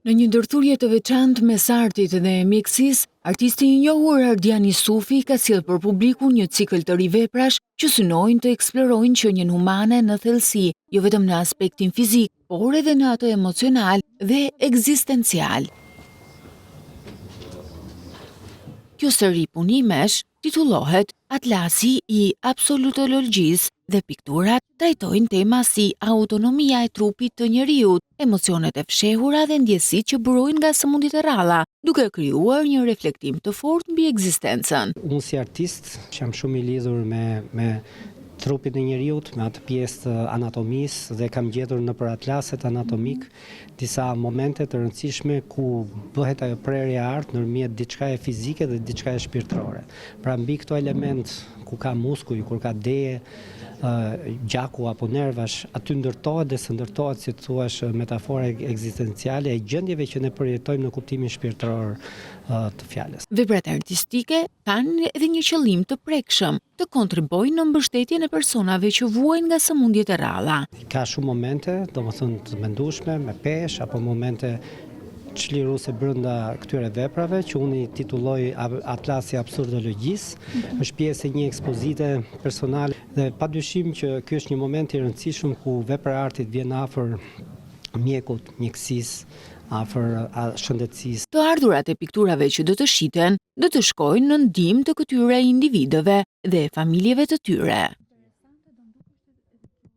Në një ndërthurje të veçantë mes artit dhe mjekësisë, artisti i njohur Ardian Jusufi ka sjellë për publikun një cikël të ri veprash që synojnë të eksplorojnë qenien humane në thellësi, jo vetëm në aspektin fizik, por edhe në atë emocional dhe ekzistencial. Kjo seri punimesh titullohet Atlasi i absolutologjisë dhe pikturat trajtojnë tema si autonomia e trupit të njeriut, emocionet e fshehura dhe ndjesitë që burojnë nga sëmundjet e rralla, duke krijuar një reflektim të fortë mbi ekzistencën. Unë si artist jam shumë i lidhur me trupin e njeriut, me atë pjesë të anatomisë dhe kam gjetur nëpër atlaset anatomik disa momente të rëndësishme ku bëhet ajo prerje e artë ndërmjet diçka e fizike dhe diçka e shpirtërore. Pra mbi këto element ku ka muskuj, kur ka deje, gjaku apo nervash, aty ndërtohet dhe së ndërtohet, si thua, metafora ekzistenciale e gjendjeve që ne përjetojmë në kuptimin shpirtëror të fjalës. Veprat artistike kanë edhe një qëllim të prekshëm, të kontribuojnë në mbështetjen e personave që vuajnë nga sëmundjet e rralla. Ka shumë momente, domethënë të mendueshme, me pesh apo momente çliruese brenda këtyre veprave që unë i titulloj Atlasi absurdologjisë, është pjesë e një ekspozite personale dhe padyshim që ky është një moment i rëndësishëm ku vepra e artit vjen afër mjekut, mjekësisë, afër shëndetësisë. Të ardhurat e pikturave që do të shiten, do të shkojnë në ndihmë të këtyre individëve dhe familjeve të tyre.